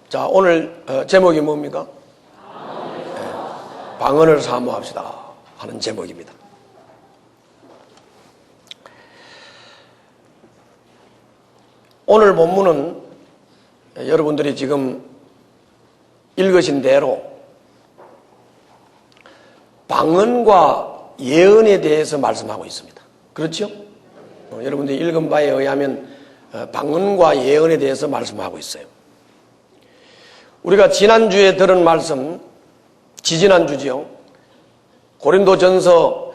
자, 오늘 제목이 뭡니까? 방언을 사모합시다 하는 제목입니다. 오늘 본문은 여러분들이 지금 읽으신 대로 방언과 예언에 대해서 말씀하고 있습니다. 그렇죠? 여러분들이 읽은 바에 의하면 방언과 예언에 대해서 말씀하고 있어요. 우리가 지난주에 들은 말씀, 지지난주지요. 고린도전서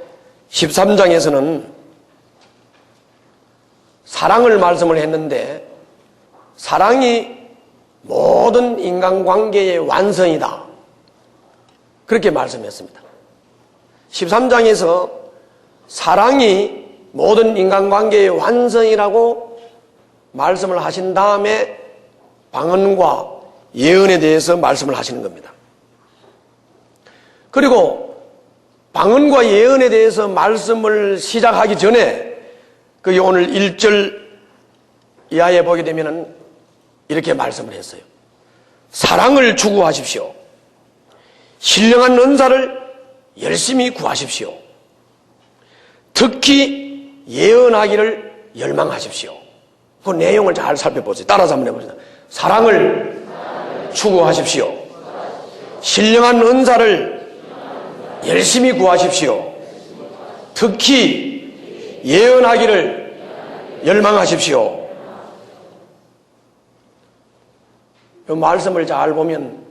13장에서는 사랑을 말씀을 했는데 사랑이 모든 인간관계의 완성이다. 그렇게 말씀했습니다. 13장에서 사랑이 모든 인간관계의 완성이라고 말씀을 하신 다음에 방언과 예언에 대해서 말씀을 하시는 겁니다. 그리고 방언과 예언에 대해서 말씀을 시작하기 전에 그게 오늘 1절 이하에 보게 되면은 이렇게 말씀을 했어요. 사랑을 추구하십시오. 신령한 은사를 열심히 구하십시오. 특히 예언하기를 열망하십시오. 그 내용을 잘 살펴보세요. 따라서 한번 해보시다. 사랑을 추구하십시오. 신령한 은사를 열심히 구하십시오. 특히 예언하기를 열망하십시오. 이 말씀을 잘 보면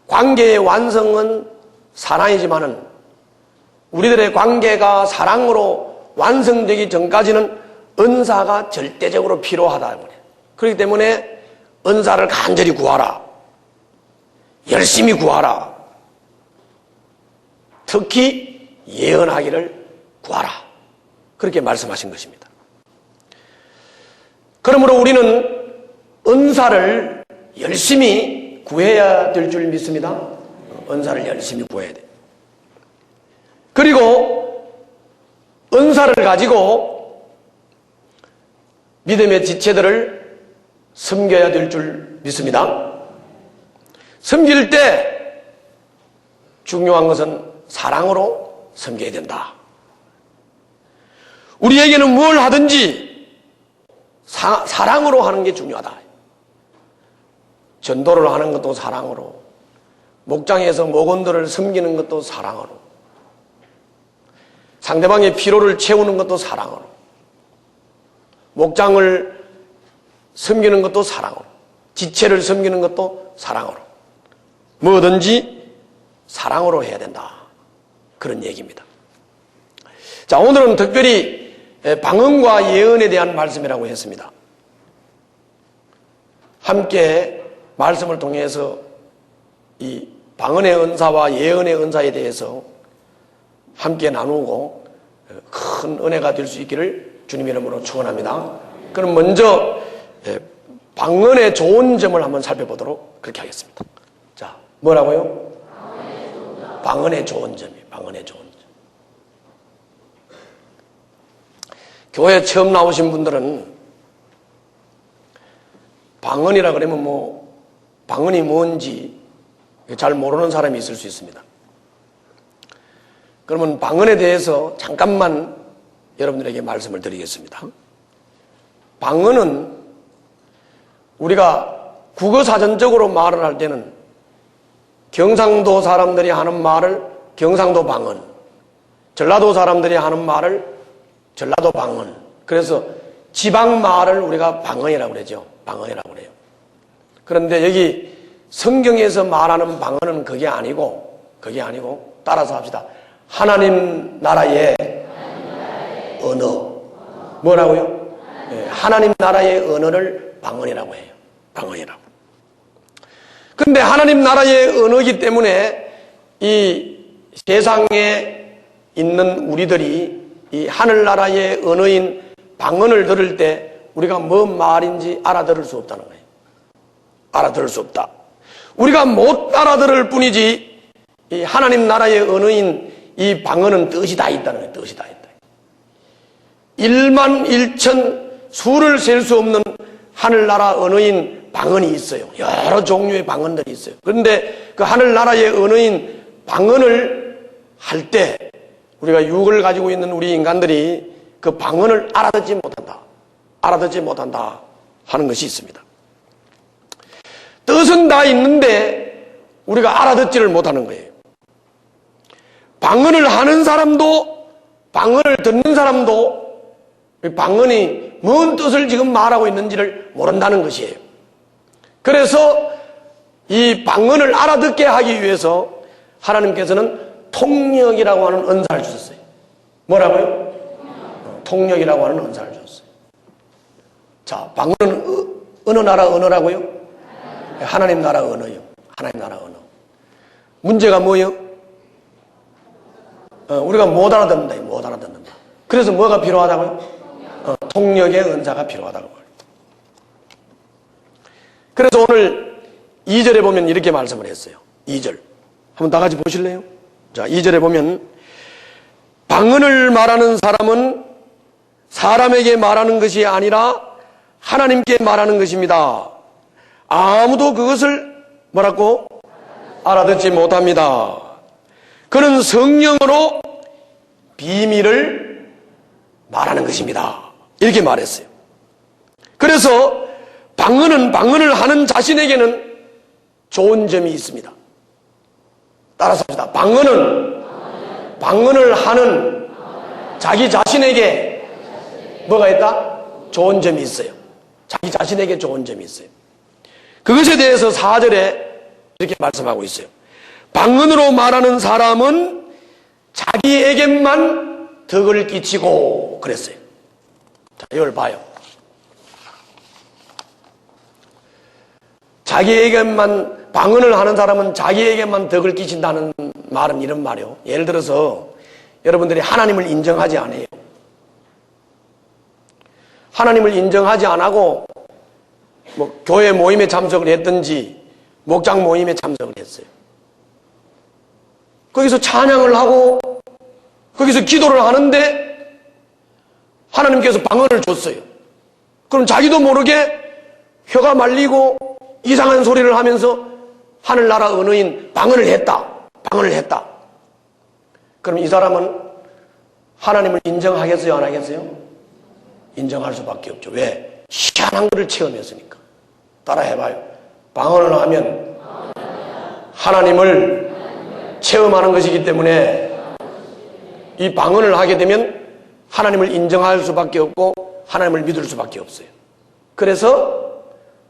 관계의 완성은 사랑이지만은 우리들의 관계가 사랑으로 완성되기 전까지는 은사가 절대적으로 필요하다. 그렇기 때문에 은사를 간절히 구하라. 열심히 구하라. 특히 예언하기를 구하라. 그렇게 말씀하신 것입니다. 그러므로 우리는 은사를 열심히 구해야 될 줄 믿습니다. 은사를 열심히 구해야 돼. 그리고 은사를 가지고 믿음의 지체들을 섬겨야 될 줄 믿습니다. 섬길 때 중요한 것은 사랑으로 섬겨야 된다. 우리에게는 뭘 하든지 사랑으로 하는 게 중요하다. 전도를 하는 것도 사랑으로, 목장에서 목원들을 섬기는 것도 사랑으로, 상대방의 피로를 채우는 것도 사랑으로, 목장을 섬기는 것도 사랑으로, 지체를 섬기는 것도 사랑으로, 뭐든지 사랑으로 해야 된다. 그런 얘기입니다. 자, 오늘은 특별히 방언과 예언에 대한 말씀이라고 했습니다. 함께 말씀을 통해서 이 방언의 은사와 예언의 은사에 대해서 함께 나누고 큰 은혜가 될 수 있기를 주님의 이름으로 축원합니다. 그럼 먼저 방언의 좋은 점을 한번 살펴보도록 그렇게 하겠습니다. 자, 뭐라고요? 방언의 좋은 점이에요. 방언의 좋은 점. 교회 처음 나오신 분들은 방언이라 그러면 방언이 뭔지 잘 모르는 사람이 있을 수 있습니다. 그러면 방언에 대해서 잠깐만 여러분들에게 말씀을 드리겠습니다. 방언은 우리가 국어사전적으로 말을 할 때는 경상도 사람들이 하는 말을 경상도 방언, 전라도 사람들이 하는 말을 전라도 방언, 그래서 지방 말을 우리가 방언이라고 그러죠. 방언이라고 그래요. 그런데 여기 성경에서 말하는 방언은 그게 아니고 따라서 합시다. 하나님 나라의 언어. 뭐라고요? 하나님 나라의 언어를 방언이라고 해요. 방언이라고. 그런데 하나님 나라의 언어이기 때문에 이 세상에 있는 우리들이 이 하늘나라의 언어인 방언을 들을 때 우리가 뭔 말인지 알아들을 수 없다는 거예요. 알아들을 수 없다. 우리가 못 알아들을 뿐이지 이 하나님 나라의 언어인 이 방언은 뜻이 다 있다는 거예요. 뜻이 다 있다. 1만 1천 수를 셀 수 없는 하늘나라 언어인 방언이 있어요. 여러 종류의 방언들이 있어요. 그런데 그 하늘나라의 언어인 방언을 할 때 우리가 육을 가지고 있는 우리 인간들이 그 방언을 알아듣지 못한다 하는 것이 있습니다. 뜻은 다 있는데 우리가 알아듣지를 못하는 거예요. 방언을 하는 사람도 방언을 듣는 사람도 방언이 뭔 뜻을 지금 말하고 있는지를 모른다는 것이에요. 그래서 이 방언을 알아듣게 하기 위해서 하나님께서는 통역이라고 하는 은사를 주셨어요. 뭐라고요? 통역이라고 하는 은사를 주셨어요. 자, 방언은 어느 나라 언어라고요? 하나님 나라 언어요. 하나님 나라 언어. 문제가 뭐예요? 우리가 못 알아듣는다. 못 알아듣는다. 그래서 뭐가 필요하다고요? 통역의 은사가 필요하다고 말해요. 그래서 오늘 2절에 보면 이렇게 말씀을 했어요. 2절. 한번 다 같이 보실래요? 자, 2절에 보면 방언을 말하는 사람은 사람에게 말하는 것이 아니라 하나님께 말하는 것입니다. 아무도 그것을 뭐라고? 알아듣지 못합니다. 그는 성령으로 비밀을 말하는 것입니다. 이렇게 말했어요. 그래서 방언을 하는 자신에게는 좋은 점이 있습니다. 따라서 합시다. 방언을 하는 자기 자신에게 뭐가 있다? 좋은 점이 있어요. 자기 자신에게 좋은 점이 있어요. 그것에 대해서 4절에 이렇게 말씀하고 있어요. 방언으로 말하는 사람은 자기에게만 덕을 끼치고 그랬어요. 자, 이걸 봐요. 방언을 하는 사람은 자기에게만 덕을 끼친다는 말은 이런 말이에요. 예를 들어서 여러분들이 하나님을 인정하지 않아요. 하나님을 인정하지 않고 교회 모임에 참석을 했든지 목장 모임에 참석을 했어요. 거기서 찬양을 하고 거기서 기도를 하는데 하나님께서 방언을 줬어요. 그럼 자기도 모르게 혀가 말리고 이상한 소리를 하면서 하늘나라 언어인 방언을 했다. 그럼 이 사람은 하나님을 인정하겠어요? 안 하겠어요? 인정할 수밖에 없죠. 왜? 희한한 것을 체험했으니까. 따라 해봐요. 방언을 하면 하나님을 체험하는 것이기 때문에 이 방언을 하게 되면 하나님을 인정할 수밖에 없고 하나님을 믿을 수밖에 없어요. 그래서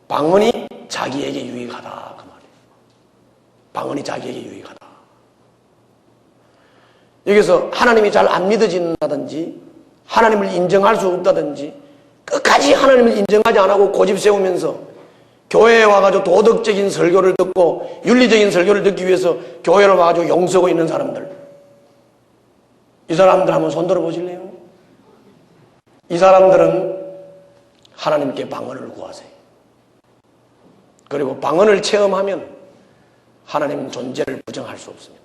방언이 자기에게 유익하다 그 말이에요. 방언이 자기에게 유익하다. 여기서 하나님이 잘 안 믿어진다든지 하나님을 인정할 수 없다든지 끝까지 하나님을 인정하지 않고 고집 세우면서 교회에 와가지고 도덕적인 설교를 듣고 윤리적인 설교를 듣기 위해서 교회를 와가지고 용서하고 있는 사람들, 이 사람들 한번 손들어 보실래요? 이 사람들은 하나님께 방언을 구하세요. 그리고 방언을 체험하면 하나님 존재를 부정할 수 없습니다.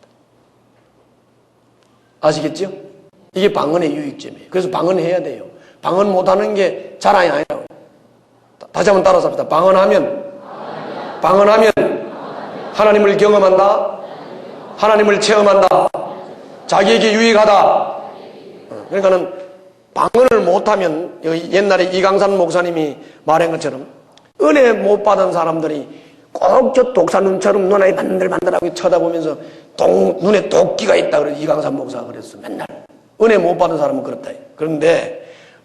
아시겠죠? 이게 방언의 유익점이에요. 그래서 방언해야 돼요. 방언 못하는 게 자랑이 아니라고. 다시 한번 따라서 합시다. 방언하면 하나님을 경험한다. 하나님을 체험한다. 자기에게 유익하다. 그러니까는 방언을 못하면 옛날에 이강산 목사님이 말한 것처럼 은혜 못 받은 사람들이 꼭 저 독사눈처럼 눈이 반들반들하고 쳐다보면서 눈에 도끼가 있다 그래. 이강산 목사가 그랬어. 맨날 은혜 못 받은 사람은 그렇다. 그런데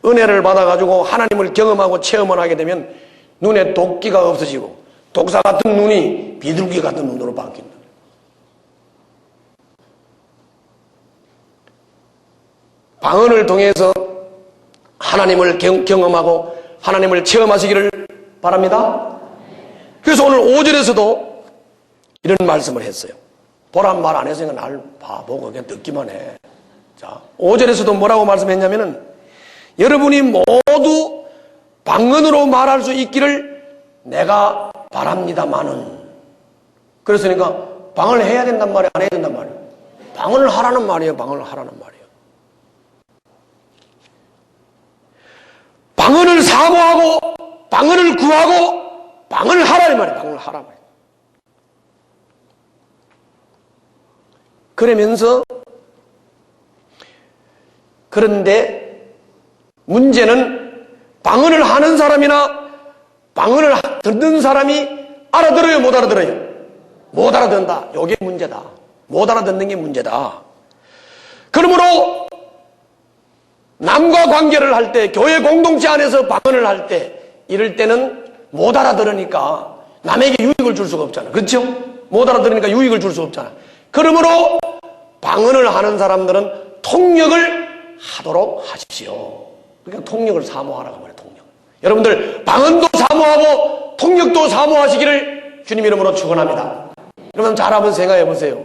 은혜를 받아가지고 하나님을 경험하고 체험을 하게 되면 눈에 도끼가 없어지고 독사 같은 눈이 비둘기 같은 눈으로 바뀐다. 방언을 통해서 하나님을 경험하고 하나님을 체험하시기를 바랍니다. 그래서 오늘 5절에서도 이런 말씀을 했어요. 보란 말 안 했으니까 날 봐보고 그냥 듣기만 해. 자, 5절에서도 뭐라고 말씀했냐면은 여러분이 모두 방언으로 말할 수 있기를 내가 바랍니다마는. 그랬으니까 방언을 해야 된단 말이에요? 안 해야 된단 말이에요? 방언을 하라는 말이에요. 방언을 하라는 말이에요. 방언을 사모하고 방언을 구하고 방언을 하라 이 말이에요. 방언을 하라 말이에요. 그러면서 그런데 문제는 방언을 하는 사람이나 방언을 듣는 사람이 알아들어요, 못 알아들어요? 못 알아듣는다. 이게 문제다. 못 알아듣는 게 문제다. 그러므로 남과 관계를 할 때, 교회 공동체 안에서 방언을 할 때, 이럴 때는 못 알아들으니까 남에게 유익을 줄 수가 없잖아. 그렇죠? 못 알아들으니까 유익을 줄 수 없잖아. 그러므로 방언을 하는 사람들은 통역을 하도록 하십시오. 그러니까 통역을 사모하라고 말해요. 통역. 여러분들 방언도 사모하고 통역도 사모하시기를 주님 이름으로 축원합니다. 여러분 잘 한번 생각해 보세요.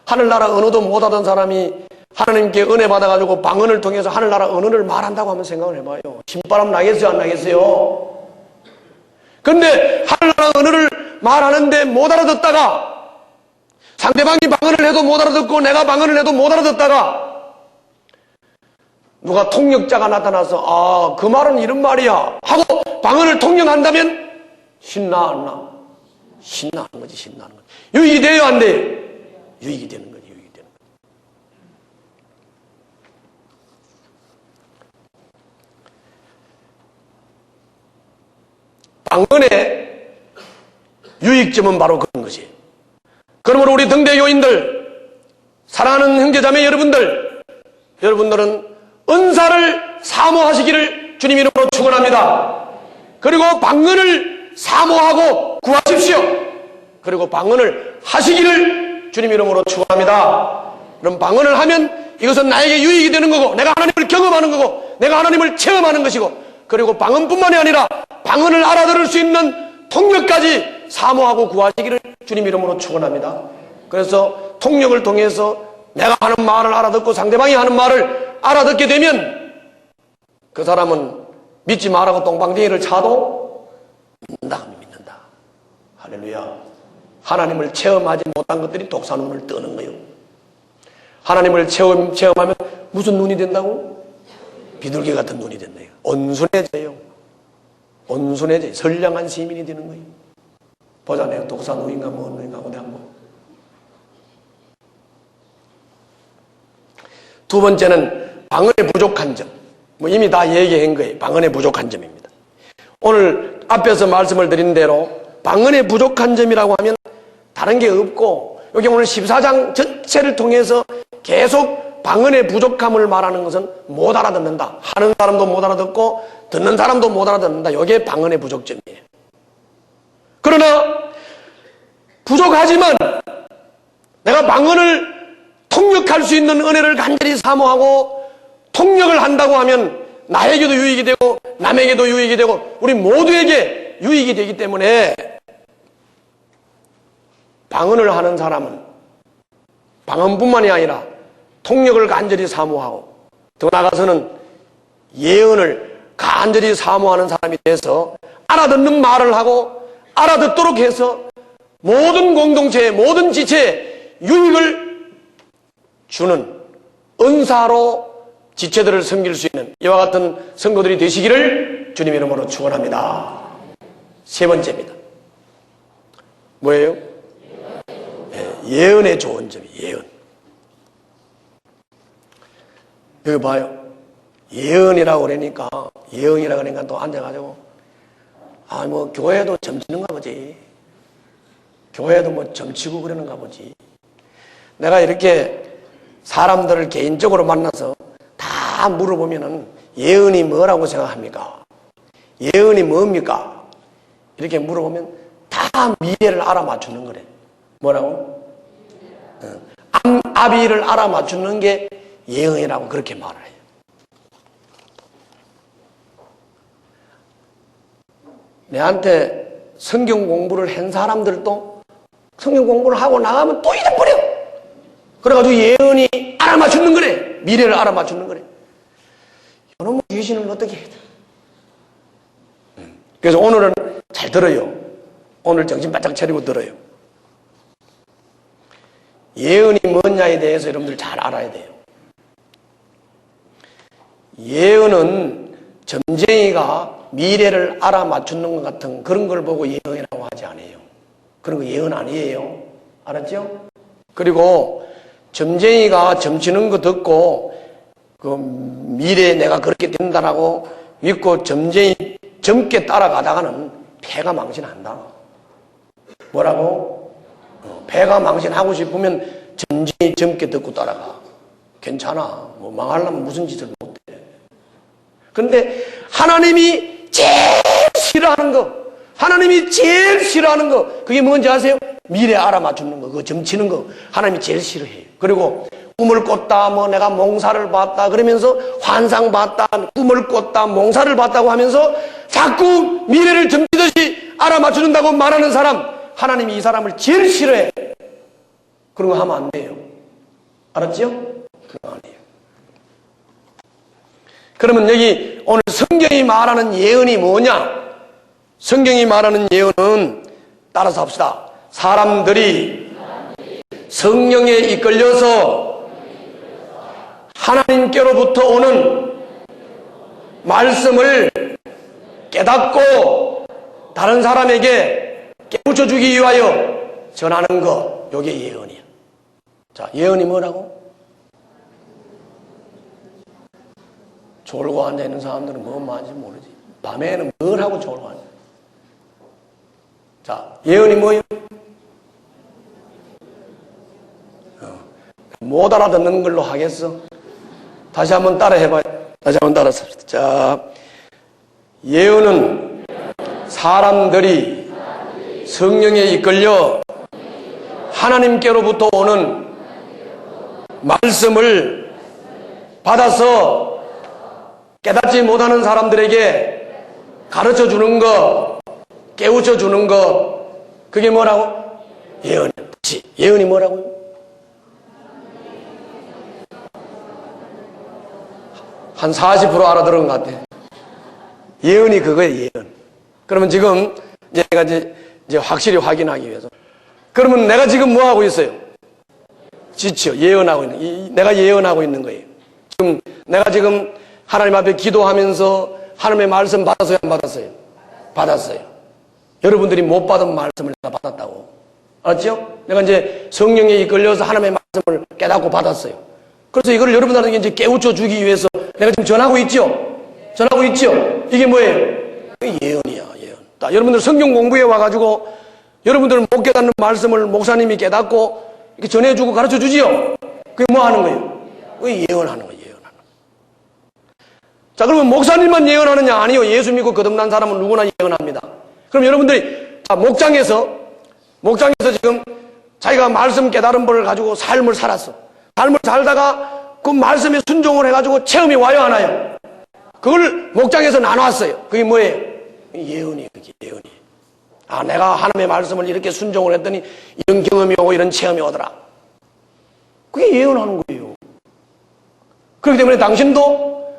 하늘나라 언어도 못하던 사람이 하나님께 은혜 받아가지고 방언을 통해서 하늘나라 언어를 말한다고 한번 생각을 해봐요. 신바람 나겠어요, 안 나겠어요? 근데 하늘나라 언어를 말하는데 못 알아듣다가 상대방이 방언을 해도 못 알아듣고 내가 방언을 해도 못 알아듣다가 누가 통역자가 나타나서 아, 그 말은 이런 말이야 하고 방언을 통역한다면 신나 안 나? 신나는 거지, 신나는 거지. 유익이 돼요, 안 돼요? 유익이 되는 거지, 유익이 되는 거지. 방언의 유익점은 바로 그런 것이. 그러므로 우리 등대교인들, 사랑하는 형제자매 여러분들은 은사를 사모하시기를 주님 이름으로 축원합니다. 그리고 방언을 사모하고 구하십시오. 그리고 방언을 하시기를 주님 이름으로 축원합니다. 그럼 방언을 하면 이것은 나에게 유익이 되는 거고 내가 하나님을 경험하는 거고 내가 하나님을 체험하는 것이고 그리고 방언뿐만이 아니라 방언을 알아들을 수 있는 통역까지 사모하고 구하시기를 주님 이름으로 축원합니다. 그래서 통역을 통해서 내가 하는 말을 알아듣고 상대방이 하는 말을 알아듣게 되면 그 사람은 믿지 말라고 똥방댕이를 차도 믿는다. 할렐루야. 하나님을 체험하지 못한 것들이 독사눈을 뜨는 거예요. 하나님을 체험하면 무슨 눈이 된다고? 비둘기 같은 눈이 된대요. 온순해져요. 온순해져요. 선량한 시민이 되는 거예요. 보자, 내가 독사눈인가 뭔 눈인가 어디 한번. 두 번째는 방언의 부족한 점. 이미 다 얘기한 거예요. 방언의 부족한 점입니다. 오늘 앞에서 말씀을 드린 대로 방언의 부족한 점이라고 하면 다른 게 없고 여기 오늘 14장 전체를 통해서 계속 방언의 부족함을 말하는 것은 못 알아듣는다. 하는 사람도 못 알아듣고 듣는 사람도 못 알아듣는다. 이게 방언의 부족점이에요. 그러나 부족하지만 내가 방언을 통역할 수 있는 은혜를 간절히 사모하고 통역을 한다고 하면 나에게도 유익이 되고 남에게도 유익이 되고 우리 모두에게 유익이 되기 때문에 방언을 하는 사람은 방언뿐만이 아니라 통역을 간절히 사모하고 더 나아가서는 예언을 간절히 사모하는 사람이 돼서 알아듣는 말을 하고 알아듣도록 해서 모든 공동체에 모든 지체에 유익을 주는 은사로 지체들을 섬길 수 있는 이와 같은 성도들이 되시기를 주님 이름으로 축원합니다. 세 번째입니다. 뭐예요? 예언의 좋은 점이 예언. 여기 봐요. 예언이라고 그러니까 예언이라고 그러니까 또 앉아가지고 교회도 점치는가 보지. 교회도 점치고 그러는가 보지. 내가 이렇게 사람들을 개인적으로 만나서 다 물어보면은 예언이 뭐라고 생각합니까? 예언이 뭡니까? 이렇게 물어보면 다 미래를 알아맞추는 거래. 뭐라고? 앞이를 알아맞추는 게 예언이라고 그렇게 말을 해요. 내한테 성경 공부를 한 사람들도 성경 공부를 하고 나가면 또 잊어버려. 그래가지고 예언이 알아맞추는 거래. 미래를 알아맞추는 거래. 이놈의 귀신을 어떻게 해야 돼? 그래서 오늘은 잘 들어요. 오늘 정신 바짝 차리고 들어요. 예언이 뭐냐에 대해서 여러분들 잘 알아야 돼요. 예언은 점쟁이가 미래를 알아맞추는 것 같은 그런 걸 보고 예언이라고 하지 않아요. 그런 거 예언 아니에요. 알았죠? 그리고 점쟁이가 점치는 거 듣고 그 미래에 내가 그렇게 된다라고 믿고 점쟁이 젊게 따라가다가는 배가 망신한다. 뭐라고? 배가 망신하고 싶으면 점쟁이 젊게 듣고 따라가. 괜찮아. 뭐 망하려면 무슨 짓을 못해. 그런데 하나님이 제일 싫어하는 거, 하나님이 제일 싫어하는 거, 그게 뭔지 아세요? 미래 알아맞추는 거, 그거 점치는 거, 하나님이 제일 싫어해요. 그리고 꿈을 꿨다, 뭐 내가 몽사를 봤다, 그러면서 환상 봤다, 꿈을 꿨다, 몽사를 봤다고 하면서 자꾸 미래를 점치듯이 알아맞추는다고 말하는 사람, 하나님이 이 사람을 제일 싫어해. 그런 거 하면 안 돼요. 알았죠? 그거 아니에요. 그러면 여기 오늘 성경이 말하는 예언이 뭐냐? 성경이 말하는 예언은 따라서 합시다. 사람들이 성령에 이끌려서 하나님께로부터 오는 말씀을 깨닫고 다른 사람에게 깨우쳐 주기 위하여 전하는 것, 이게 예언이야. 자, 예언이 뭐라고? 졸고 앉아있는 사람들은 뭐 말인지 모르지. 밤에는 뭘 하고 졸고 앉아. 자, 예언이 뭐예요? 못 알아듣는 걸로 하겠어? 다시 한번 따라 해봐요. 다시 한번 따라서 합시다. 자, 예언은 사람들이 성령에 이끌려 하나님께로부터 오는 말씀을 받아서 깨닫지 못하는 사람들에게 가르쳐 주는 것, 깨우쳐 주는 것, 그게 뭐라고? 예언. 예언이 뭐라고요? 한 40% 알아들은 것 같아. 예언이 그거예요, 예언. 그러면 지금 내가 이제 확실히 확인하기 위해서. 그러면 내가 지금 뭐 하고 있어요? 지쳐, 예언하고 있는, 내가 예언하고 있는 거예요. 내가 지금 하나님 앞에 기도하면서 하나님의 말씀 받았어요, 안 받았어요? 받았어요. 여러분들이 못 받은 말씀을 다 받았다고. 알았죠? 내가 이제 성령에 이끌려서 하나님의 말씀을 깨닫고 받았어요. 그래서 이걸 여러분들에게 이제 깨우쳐 주기 위해서 내가 지금 전하고 있죠? 전하고 있죠? 이게 뭐예요? 예언이야, 예언. 자, 여러분들 성경 공부에 와가지고 여러분들 못 깨닫는 말씀을 목사님이 깨닫고 이렇게 전해주고 가르쳐 주지요? 그게 뭐 하는 거예요? 그게 예언하는 거예요, 예언하는 거예요. 자, 그러면 목사님만 예언하느냐? 아니요. 예수 믿고 거듭난 사람은 누구나 예언합니다. 그럼 여러분들이, 자, 목장에서 지금 자기가 말씀 깨달은 벌을 가지고 삶을 살았어. 삶을 살다가 그 말씀에 순종을 해가지고 체험이 와요, 안 와요? 그걸 목장에서 나눴어요. 그게 뭐예요? 예언이에요, 그게 예언이에요. 아, 내가 하나님의 말씀을 이렇게 순종을 했더니 이런 경험이 오고 이런 체험이 오더라. 그게 예언하는 거예요. 그렇기 때문에 당신도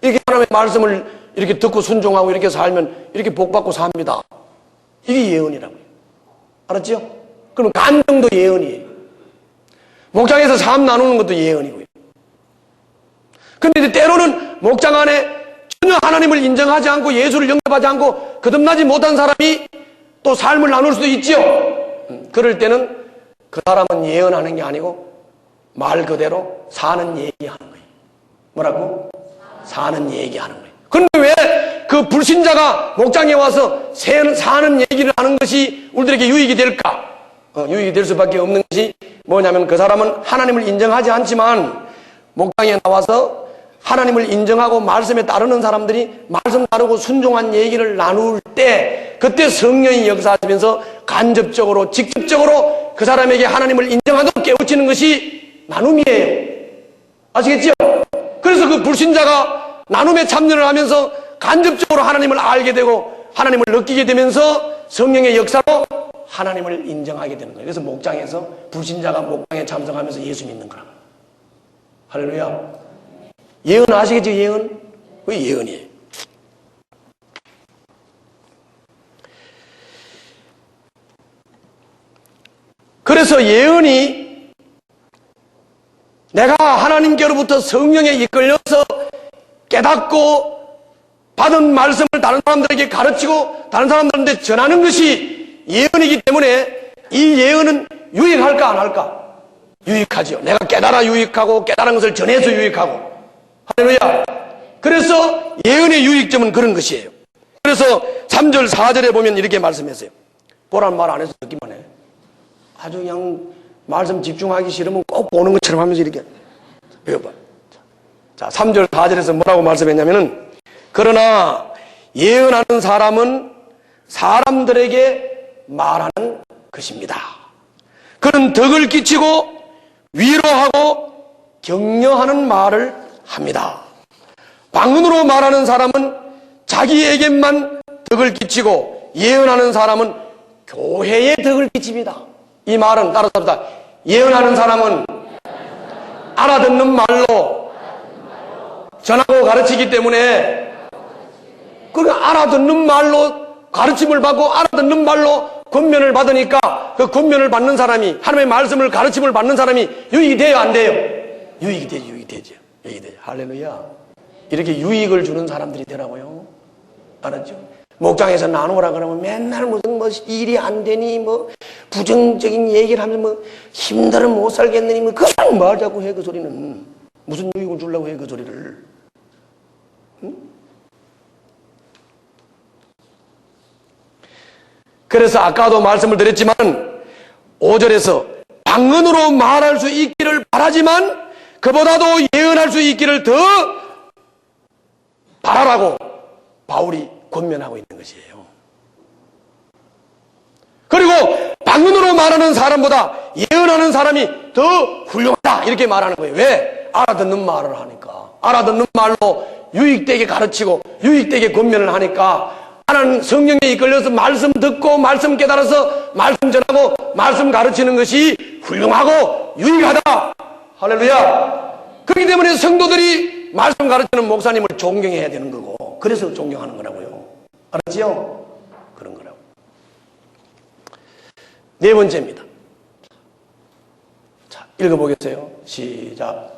이렇게 하나님의 말씀을 이렇게 듣고 순종하고 이렇게 살면 이렇게 복받고 삽니다. 이게 예언이라고요. 알았죠? 그럼 간증도 예언이에요. 목장에서 삶 나누는 것도 예언이고요. 근데 때로는 목장 안에 전혀 하나님을 인정하지 않고 예수를 영접하지 않고 거듭나지 못한 사람이 또 삶을 나눌 수도 있죠. 그럴 때는 그 사람은 예언하는 게 아니고 말 그대로 사는 얘기하는 거예요. 뭐라고? 사는 얘기하는 거예요. 그런데 왜 그 불신자가 목장에 와서 사는 얘기를 하는 것이 우리들에게 유익이 될까? 유익이 될 수밖에 없는 것이 뭐냐면 그 사람은 하나님을 인정하지 않지만 목장에 나와서 하나님을 인정하고 말씀에 따르는 사람들이 말씀 따르고 순종한 얘기를 나눌 때 그때 성령이 역사하면서 간접적으로 직접적으로 그 사람에게 하나님을 인정하도록 깨우치는 것이 나눔이에요. 아시겠죠? 그래서 그 불신자가 나눔에 참여를 하면서 간접적으로 하나님을 알게 되고 하나님을 느끼게 되면서 성령의 역사로 하나님을 인정하게 되는 거예요. 그래서 목장에서 불신자가 목장에 참석하면서 예수 믿는 거라고. 할렐루야. 예언 아시겠죠? 예언? 그게 예언이에요. 그래서 예언이 내가 하나님께로부터 성령에 이끌려서 깨닫고 받은 말씀을 다른 사람들에게 가르치고 다른 사람들한테 전하는 것이 예언이기 때문에 이 예언은 유익할까 안 할까? 유익하죠. 내가 깨달아 유익하고 깨달은 것을 전해서 유익하고. 할렐루야. 그래서 예언의 유익점은 그런 것이에요. 그래서 3절 4절에 보면 이렇게 말씀했어요. 보라는 말 안 해서 듣기만 해. 아주 그냥 말씀 집중하기 싫으면 꼭 보는 것처럼 하면서 이렇게 배워봐. 자, 3절 4절에서 뭐라고 말씀했냐면은, 그러나 예언하는 사람은 사람들에게 말하는 것입니다. 그는 덕을 끼치고 위로하고 격려하는 말을 합니다. 방언으로 말하는 사람은 자기에게만 덕을 끼치고 예언하는 사람은 교회에 덕을 끼칩니다. 이 말은 따라서 합시다. 예언하는 사람은 알아듣는 말로 전하고 가르치기 때문에, 그러니까 알아듣는 말로 가르침을 받고 알아듣는 말로 권면을 받으니까 그 권면을 받는 사람이, 하나님의 말씀을 가르침을 받는 사람이 유익이 돼요, 안 돼요? 유익이 되죠, 유익이 되죠. 유익이 돼요. 할렐루야. 이렇게 유익을 주는 사람들이 되라고요. 알았죠? 목장에서 나누라 그러면 맨날 무슨 일이 안 되니 부정적인 얘기를 하면 힘들어 못 살겠느니 그냥 말자고 해. 그 소리는 무슨 유익을 주려고 해, 그 소리를. 응? 그래서 아까도 말씀을 드렸지만 5절에서 방언으로 말할 수 있기를 바라지만 그보다도 예언할 수 있기를 더 바라라고 바울이 권면하고 있는 것이에요. 그리고 방언으로 말하는 사람보다 예언하는 사람이 더 훌륭하다 이렇게 말하는 거예요. 왜? 알아듣는 말을 하니까. 알아듣는 말로 유익되게 가르치고 유익되게 권면을 하니까 하나님 성령에 이끌려서 말씀 듣고 말씀 깨달아서 말씀 전하고 말씀 가르치는 것이 훌륭하고 유익하다. 할렐루야. 그렇기 때문에 성도들이 말씀 가르치는 목사님을 존경해야 되는 거고, 그래서 존경하는 거라고요. 알았지요? 그런 거라고. 네 번째입니다. 자, 읽어보겠어요. 시작.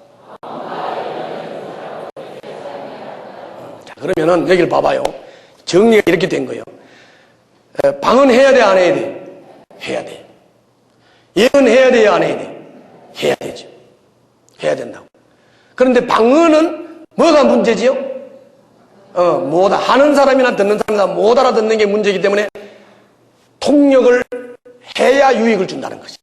자, 그러면은 여기를 봐봐요. 정리가 이렇게 된 거예요. 방언해야 돼, 안 해야 돼? 해야 돼. 예언해야 돼요, 안 해야 돼? 해야 되죠. 해야 된다고. 그런데 방언은 뭐가 문제지요? 못 하는 사람이나 듣는 사람이나 못 알아듣는 게 문제이기 때문에 통역을 해야 유익을 준다는 것이.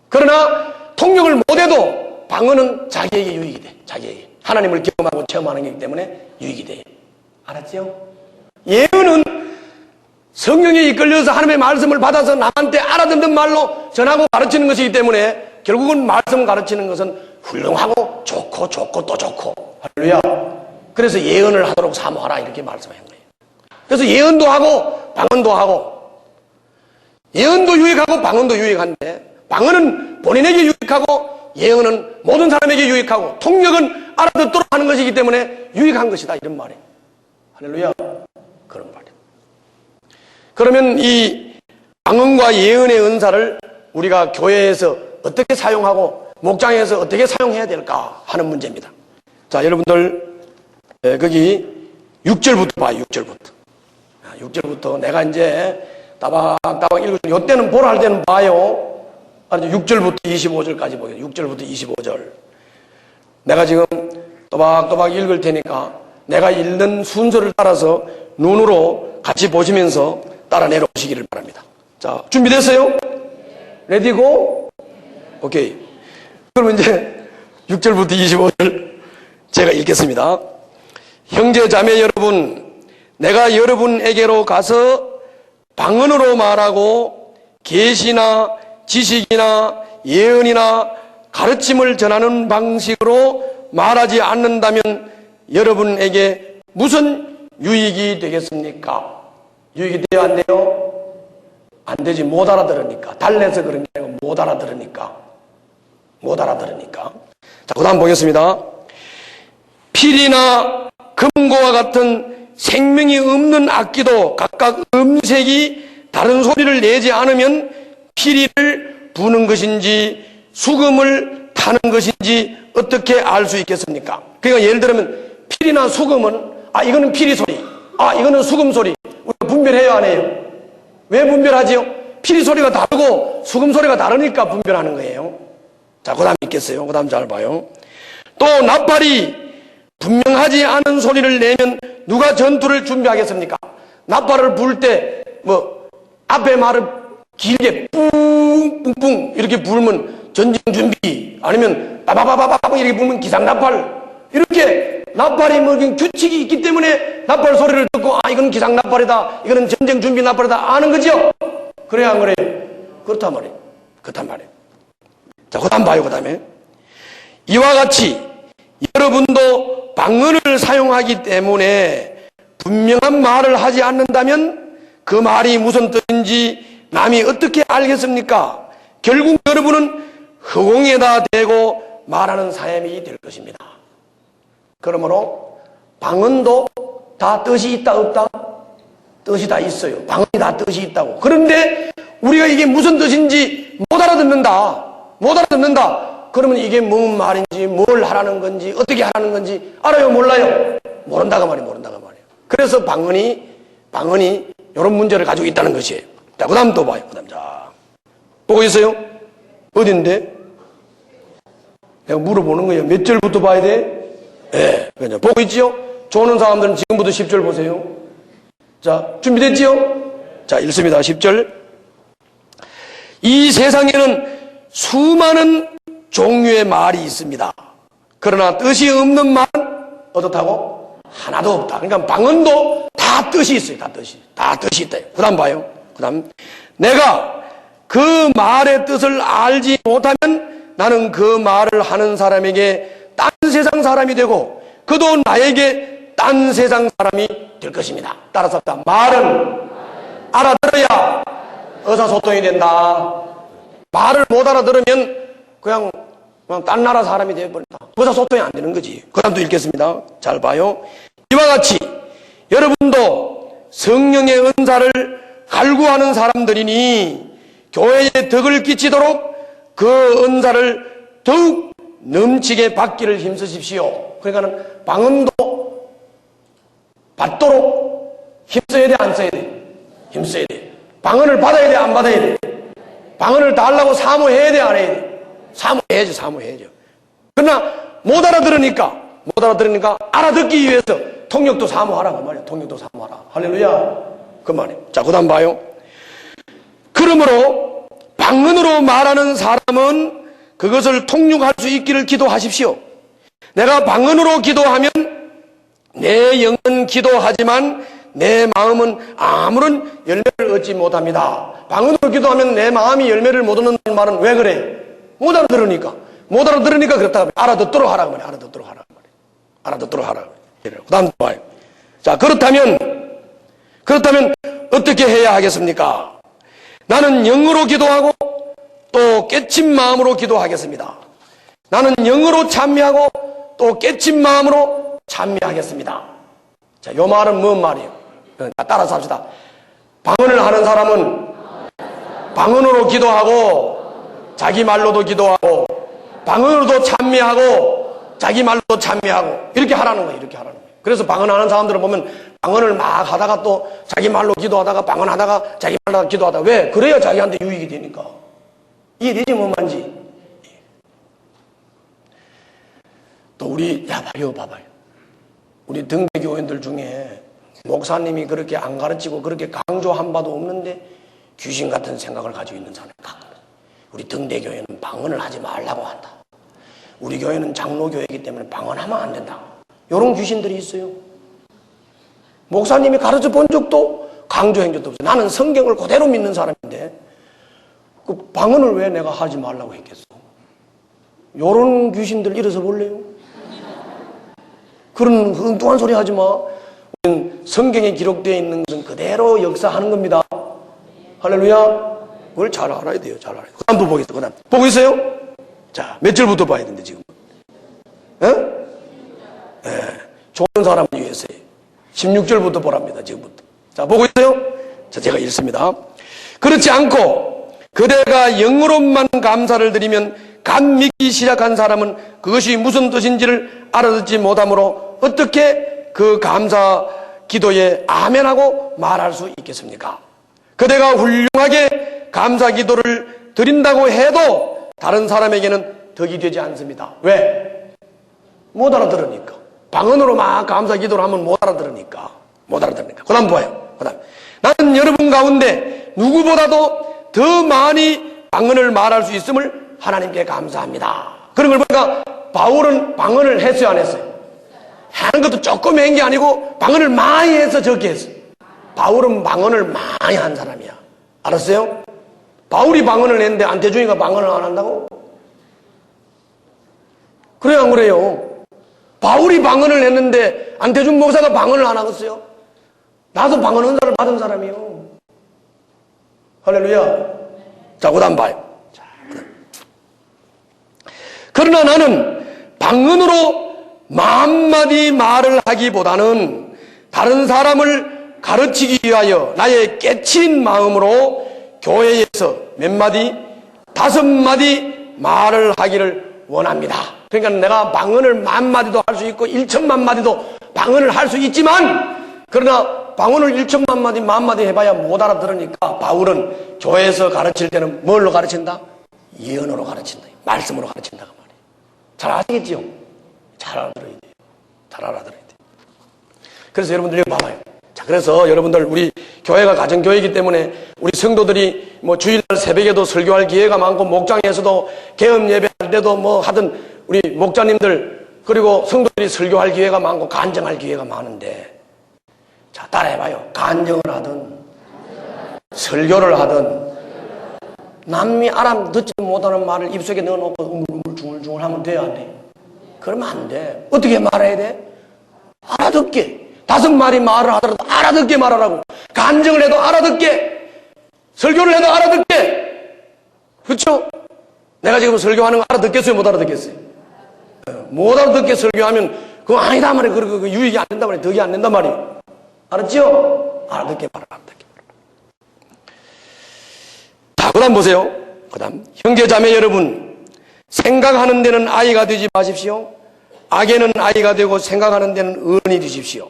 그러나 통역을 못해도 방언은 자기에게 유익이 돼. 자기에게. 하나님을 경험하고 체험하는 거기 때문에 유익이 돼요. 알았죠? 예언은 성령에 이끌려서 하나님의 말씀을 받아서 남한테 알아듣는 말로 전하고 가르치는 것이기 때문에 결국은 말씀 가르치는 것은 훌륭하고 좋고 또 좋고. 할렐루야. 그래서 예언을 하도록 사모하라 이렇게 말씀한 거예요. 그래서 예언도 하고 방언도 하고, 예언도 유익하고 방언도 유익한데, 방언은 본인에게 유익하고 예언은 모든 사람에게 유익하고 통역은 알아듣도록 하는 것이기 때문에 유익한 것이다 이런 말이에요. 할렐루야. 그런 말이에요. 그러면 이 방언과 예언의 은사를 우리가 교회에서 어떻게 사용하고 목장에서 어떻게 사용해야 될까 하는 문제입니다. 자, 여러분들 거기 6절부터 봐요. 6절부터 내가 이제 따박따박 읽어주는, 이때는 보라 할 때는 봐요. 6절부터 25절까지 보게요. 6절부터 25절. 내가 지금 또박또박 읽을 테니까 내가 읽는 순서를 따라서 눈으로 같이 보시면서 따라 내려오시기를 바랍니다. 자, 준비됐어요? 레디고? 오케이. 그럼 이제 6절부터 25절 제가 읽겠습니다. 형제 자매 여러분, 내가 여러분에게로 가서 방언으로 말하고 계시나 지식이나 예언이나 가르침을 전하는 방식으로 말하지 않는다면 여러분에게 무슨 유익이 되겠습니까? 유익이 돼요, 안 돼요? 안 되지. 못 알아들으니까. 달래서 그런 게 아니고 못 알아들으니까. 자, 그 다음 보겠습니다. 필이나 금고와 같은 생명이 없는 악기도 각각 음색이 다른 소리를 내지 않으면 피리를 부는 것인지 수금을 타는 것인지 어떻게 알 수 있겠습니까? 그러니까 예를 들면 필이나 수금은 이거는 피리 소리, 아, 이거는 수금 소리. 우리가 분별해요, 안 해요? 왜 분별하지요? 피리 소리가 다르고 수금 소리가 다르니까 분별하는 거예요. 자, 그 다음 있겠어요. 그 다음 잘 봐요. 또 나팔이 분명하지 않은 소리를 내면 누가 전투를 준비하겠습니까? 나팔을 불 때 앞에 말을 길게 뿡뿡뿡 이렇게 불면 전쟁 준비, 아니면 빠바바바바 이렇게 불면 기상나팔, 이렇게 나팔이 규칙이 있기 때문에 나팔 소리를 듣고 아, 이건 기상나팔이다, 이거는 전쟁 준비 나팔이다 아는 거죠? 그래야 안 그래요? 그렇단 말이에요. 그렇단 말이에요. 자, 그 다음 봐요. 그 다음에 이와 같이 여러분도 방언을 사용하기 때문에 분명한 말을 하지 않는다면 그 말이 무슨 뜻인지 남이 어떻게 알겠습니까? 결국 여러분은 허공에다 대고 말하는 사람이 될 것입니다. 그러므로 방언도 다 뜻이 있다 없다? 뜻이 다 있어요. 방언이 다 뜻이 있다고. 그런데 우리가 이게 무슨 뜻인지 못 알아듣는다. 그러면 이게 뭔 말인지, 뭘 하라는 건지, 어떻게 하라는 건지 알아요, 몰라요? 모른다가 말이에요. 그래서 방언이 이런 문제를 가지고 있다는 것이에요. 자, 그 다음 또 봐요. 그 다음, 자, 보고 있어요? 어딘데? 내가 물어보는 거예요. 몇 절부터 봐야 돼? 예, 그냥 보고 있지요? 좋은 사람들은 지금부터 10절 보세요. 자, 준비됐지요? 자, 읽습니다. 10절. 이 세상에는 수많은 종류의 말이 있습니다. 그러나 뜻이 없는 말은 어떻다고? 하나도 없다. 그러니까 방언도 다 뜻이 있어요. 다 뜻이 있다. 그 다음 봐요. 그 다음, 내가 그 말의 뜻을 알지 못하면 나는 그 말을 하는 사람에게 딴 세상 사람이 되고 그도 나에게 딴 세상 사람이 될 것입니다. 따라서 말은 알아들어야 의사소통이 된다. 말을 못 알아들으면 그냥 딴 나라 사람이 되어버린다. 의사소통이 안 되는 거지. 그 다음 또 읽겠습니다. 잘 봐요. 이와 같이 여러분도 성령의 은사를 갈구하는 사람들이니 교회에 덕을 끼치도록 그 은사를 더욱 넘치게 받기를 힘쓰십시오. 그러니까는 방언도 받도록 힘써야 돼, 안 써야 돼? 힘써야 돼. 방언을 받아야 돼, 안 받아야 돼? 방언을 달라고 사모해야 돼, 안 해야 돼? 사모해야죠. 그러나 못 알아들으니까 알아듣기 위해서 통역도 사모하라 그 말이야. 통역도 사모하라. 할렐루야. 그 말이에요. 자, 그 다음 봐요. 그러므로 방언으로 말하는 사람은 그것을 통역할 수 있기를 기도하십시오. 내가 방언으로 기도하면 내 영은 기도하지만 내 마음은 아무런 열매를 얻지 못합니다. 방언으로 기도하면 내 마음이 열매를 못 얻는다는 말은 왜 그래? 못 알아들으니까 그렇다. 알아듣도록 하라고 말이야. 알아듣도록 하라고. 그 다음 봐요. 자, 그렇다면 어떻게 해야 하겠습니까? 나는 영으로 기도하고 또 깨친 마음으로 기도하겠습니다. 나는 영으로 찬미하고 또 깨친 마음으로 찬미하겠습니다. 자, 요 말은 뭔 말이에요? 따라서 합시다. 방언을 하는 사람은 방언으로 기도하고 자기 말로도 기도하고 방언으로도 찬미하고 자기 말로도 찬미하고 이렇게 하라는 거예요. 그래서 방언하는 사람들을 보면 방언을 막 하다가 또 자기 말로 기도하다가 방언하다가 자기 말로 기도하다가 왜? 그래야 자기한테 유익이 되니까. 이해되지 뭔 말인지. 또 우리 봐봐요. 우리 등대교인들 중에 목사님이 그렇게 안 가르치고 그렇게 강조한 바도 없는데 귀신 같은 생각을 가지고 있는 사람이 있다. 우리 등대교회는 방언을 하지 말라고 한다. 우리 교회는 장로교회이기 때문에 방언하면 안 된다. 이런 귀신들이 있어요. 목사님이 가르쳐 본 적도 강조한 적도 없어요. 나는 성경을 그대로 믿는 사람인데 그 방언을 왜 내가 하지 말라고 했겠어? 이런 귀신들 일어서 볼래요? 그런 엉뚱한 소리 하지 마. 우리는 성경에 기록되어 있는 것은 그대로 역사하는 겁니다. 할렐루야. 그걸 잘 알아야 돼요. 잘 알아야 돼요. 그 다음 또 보겠습니다. 그 다음. 보고 있어요? 자, 몇 절부터 봐야 되는데, 지금. 좋은 사람을 위해서요. 16절부터 보랍니다, 지금부터. 자, 보고 있어요? 자, 제가 읽습니다. 그렇지 않고, 그대가 영으로만 감사를 드리면, 간 믿기 시작한 사람은 그것이 무슨 뜻인지를 알아듣지 못하므로, 어떻게 그 감사 기도에 아멘하고 말할 수 있겠습니까? 그대가 훌륭하게 감사 기도를 드린다고 해도 다른 사람에게는 덕이 되지 않습니다. 왜? 못 알아들으니까. 방언으로 막 감사 기도를 하면 못 알아들으니까. 그 다음 봐요. 그 다음. 나는 여러분 가운데 누구보다도 더 많이 방언을 말할 수 있음을 하나님께 감사합니다. 그런 걸 보니까 바울은 방언을 했어요, 안 했어요? 하는 것도 조금 한 게 아니고 방언을 많이 해서 적게 했어요. 바울은 방언을 많이 한 사람이야. 알았어요? 바울이 방언을 했는데 안태중이가 방언을 안 한다고? 그래요, 안 그래요? 바울이 방언을 했는데 안태중 목사가 방언을 안 하겠어요? 나도 방언 은사를 받은 사람이요. 할렐루야. 자, 그 다음 봐요. 그러나 나는 방언으로 마음마디 말을 하기보다는 다른 사람을 가르치기 위하여 나의 깨친 마음으로 교회에서 몇 마디, 5마디 말을 하기를 원합니다. 그러니까 내가 방언을 10,000마디도 할 수 있고 1,000,000마디도 방언을 할 수 있지만, 그러나 방언을 1,000,000마디, 10,000마디 해봐야 못 알아들으니까 바울은 교회에서 가르칠 때는 뭘로 가르친다? 예언으로 가르친다. 말씀으로 가르친다고 말이에요. 잘 아시겠지요? 잘 알아들어야 돼요. 잘 알아들어야 돼요. 그래서 여러분들 여기 봐봐요. 자, 그래서 여러분들 우리 교회가 가정교회이기 때문에 우리 성도들이 뭐 주일날 새벽에도 설교할 기회가 많고 목장에서도 개업 예배할 때도 뭐 하든 우리 목자님들 그리고 성도들이 설교할 기회가 많고 간증할 기회가 많은데, 자, 따라해봐요. 간증을 하든 설교를 하든 남이 알아듣지 못하는 말을 입속에 넣어놓고 우물우물 중얼중얼 하면 돼요, 안 돼요? 그러면 안 돼. 어떻게 말해야 돼? 알아듣게. 5마디 말을 하더라도 알아듣게 말하라고. 간증을 해도 알아듣게. 설교를 해도 알아듣게. 그렇죠? 내가 지금 설교하는 거 알아듣겠어요? 못 알아듣겠어요? 못 알아듣게 설교하면 그거 아니다 말이에요. 그 유익이 안 된단 말이에요. 덕이 안 된단 말이에요. 알았죠? 알아듣게 말하라. 알아듣게 말하라. 자, 그 다음 보세요. 그 다음. 형제자매 여러분, 생각하는 데는 아이가 되지 마십시오. 악에는 아이가 되고 생각하는 데는 어른이 되십시오.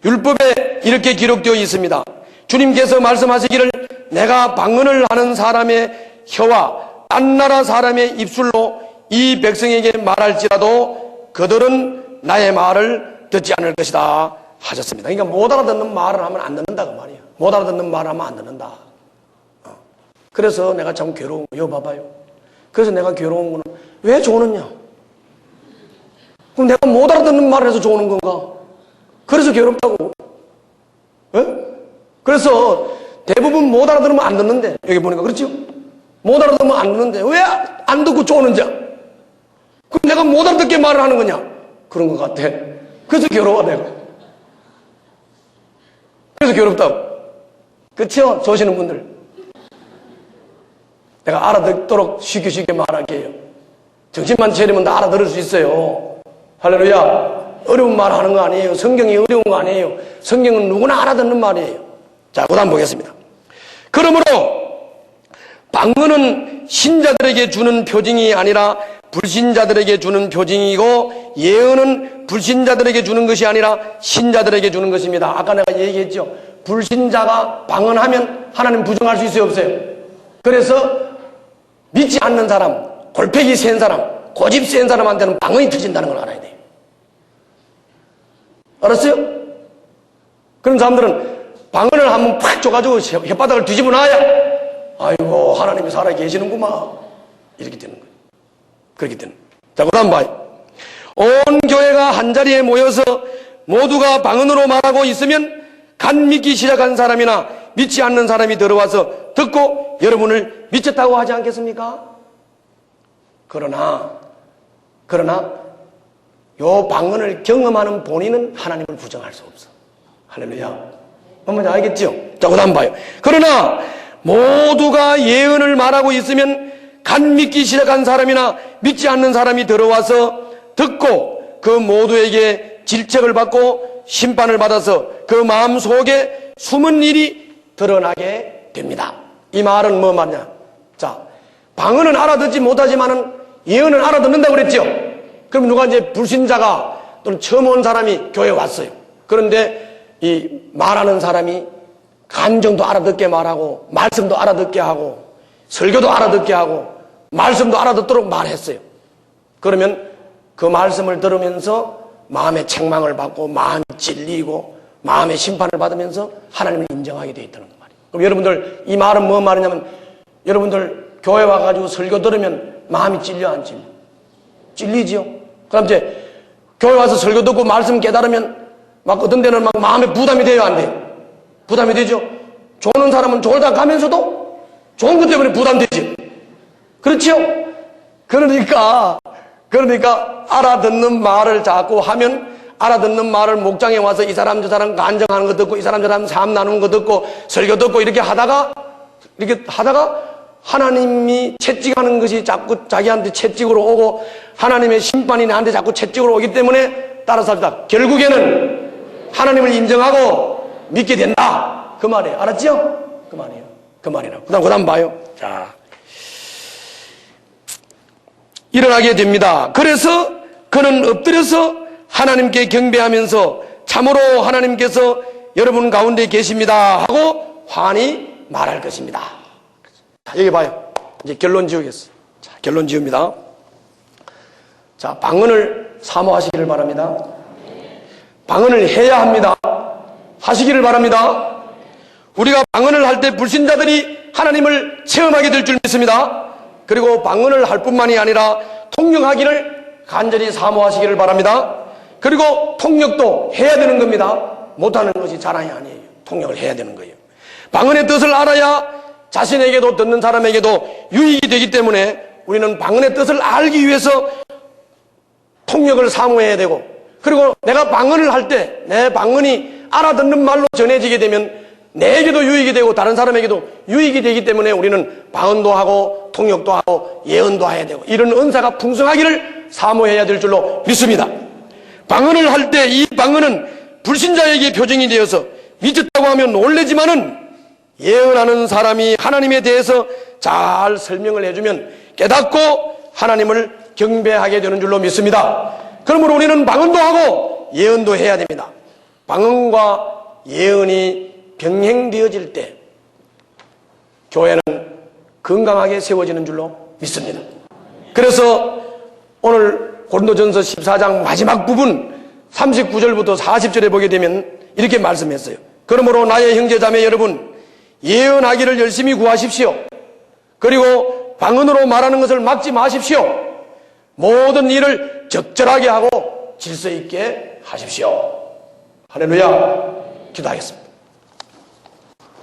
율법에 이렇게 기록되어 있습니다. 주님께서 말씀하시기를 내가 방언을 하는 사람의 혀와 딴 나라 사람의 입술로 이 백성에게 말할지라도 그들은 나의 말을 듣지 않을 것이다 하셨습니다. 그러니까 못 알아듣는 말을 하면 안 듣는다 그 말이야. 못 알아듣는 말을 하면 안 듣는다. 그래서 내가 참 괴로운 거, 이거 봐봐요. 그래서 내가 괴로운 거는 왜 조느냐? 그럼 내가 못 알아듣는 말을 해서 조는 건가? 그래서 괴롭다고. 예? 그래서 대부분 못 알아들으면 안 듣는데, 여기 보니까 그렇죠? 못 알아들으면 안 듣는데 왜 안 듣고 쪼는지? 그럼 내가 못 알아듣게 말을 하는 거냐? 그런 것 같아. 그래서 괴로워 내가. 그래서 괴롭다고. 그렇죠? 조시는 분들. 내가 알아듣도록 쉽게 말할게요. 정신만 차리면 다 알아들을 수 있어요. 할렐루야. 어려운 말 하는 거 아니에요. 성경이 어려운 거 아니에요. 성경은 누구나 알아듣는 말이에요. 자, 그 다음 보겠습니다. 그러므로 방언은 신자들에게 주는 표징이 아니라 불신자들에게 주는 표징이고, 예언은 불신자들에게 주는 것이 아니라 신자들에게 주는 것입니다. 아까 내가 얘기했죠. 불신자가 방언하면 하나님 부정할 수 있어요, 없어요? 그래서 믿지 않는 사람, 골패기 센 사람, 고집 센 사람한테는 방언이 터진다는 걸 알아야 돼요. 알았어요? 그런 사람들은 방언을 한번 팍 줘가지고 혓바닥을 뒤집어 놔야 아이고 하나님이 살아 계시는구만 이렇게 되는 거예요. 그렇게 되는 거예요. 자, 그 다음 봐요. 온 교회가 한자리에 모여서 모두가 방언으로 말하고 있으면 간 믿기 시작한 사람이나 믿지 않는 사람이 들어와서 듣고 여러분을 미쳤다고 하지 않겠습니까? 그러나 요 방언을 경험하는 본인은 하나님을 부정할 수 없어. 할렐루야. 뭔지 알겠죠? 자, 그 다음 봐요. 그러나 모두가 예언을 말하고 있으면 간 믿기 시작한 사람이나 믿지 않는 사람이 들어와서 듣고 그 모두에게 질책을 받고 심판을 받아서 그 마음 속에 숨은 일이 드러나게 됩니다. 이 말은 뭐 말이냐? 자, 방언은 알아듣지 못하지만은 예언은 알아듣는다고 그랬죠? 그럼 누가 이제 불신자가 또는 처음 온 사람이 교회에 왔어요. 그런데 이 말하는 사람이 감정도 알아듣게 말하고 말씀도 알아듣게 하고 설교도 알아듣게 하고 말씀도 알아듣도록 말했어요. 그러면 그 말씀을 들으면서 마음의 책망을 받고 마음이 찔리고 마음의 심판을 받으면서 하나님을 인정하게 되어 있다는 말이에요. 그럼 여러분들 이 말은 무슨 말이냐면 여러분들 교회 와가지고 설교 들으면 마음이 찔려 안 찔려? 찔리지요. 그럼 이제 교회 와서 설교 듣고 말씀 깨달으면 막 어떤 데는 막 마음에 부담이 돼요, 안 돼요? 부담이 되죠. 좋은 사람은 졸다 가면서도 좋은 것 때문에 부담되지. 그렇죠? 그러니까 알아듣는 말을 자꾸 하면 알아듣는 말을 목장에 와서 이 사람 저 사람 간증하는 거 듣고 이 사람 저 사람 삶 나누는 거 듣고 설교 듣고 이렇게 하다가 하나님이 채찍하는 것이 자꾸 자기한테 채찍으로 오고 하나님의 심판이 나한테 자꾸 채찍으로 오기 때문에 따라서 합시다. 결국에는 하나님을 인정하고 믿게 된다. 그 말이에요. 알았죠? 그 말이에요. 그 말이라고. 그 다음 봐요. 자. 일어나게 됩니다. 그래서 그는 엎드려서 하나님께 경배하면서 참으로 하나님께서 여러분 가운데 계십니다 하고 환히 말할 것입니다. 자, 여기 봐요. 이제 결론 지우겠어요. 자, 결론 지웁니다. 자, 방언을 사모하시기를 바랍니다. 방언을 해야 합니다. 하시기를 바랍니다. 우리가 방언을 할 때 불신자들이 하나님을 체험하게 될 줄 믿습니다. 그리고 방언을 할 뿐만이 아니라 통역하기를 간절히 사모하시기를 바랍니다. 그리고 통역도 해야 되는 겁니다. 못하는 것이 자랑이 아니에요. 통역을 해야 되는 거예요. 방언의 뜻을 알아야 자신에게도 듣는 사람에게도 유익이 되기 때문에 우리는 방언의 뜻을 알기 위해서 통역을 사모해야 되고, 그리고 내가 방언을 할 때 내 방언이 알아듣는 말로 전해지게 되면 내게도 유익이 되고 다른 사람에게도 유익이 되기 때문에 우리는 방언도 하고 통역도 하고 예언도 해야 되고 이런 은사가 풍성하기를 사모해야 될 줄로 믿습니다. 방언을 할 때 이 방언은 불신자에게 표정이 되어서 미쳤다고 하면 놀래지만은 예언하는 사람이 하나님에 대해서 잘 설명을 해주면 깨닫고 하나님을 경배하게 되는 줄로 믿습니다. 그러므로 우리는 방언도 하고 예언도 해야 됩니다. 방언과 예언이 병행되어질 때 교회는 건강하게 세워지는 줄로 믿습니다. 그래서 오늘 고린도전서 14장 마지막 부분 39절부터 40절에 보게 되면 이렇게 말씀했어요. 그러므로 나의 형제자매 여러분, 예언하기를 열심히 구하십시오. 그리고 방언으로 말하는 것을 막지 마십시오. 모든 일을 적절하게 하고 질서 있게 하십시오. 할렐루야. 기도하겠습니다.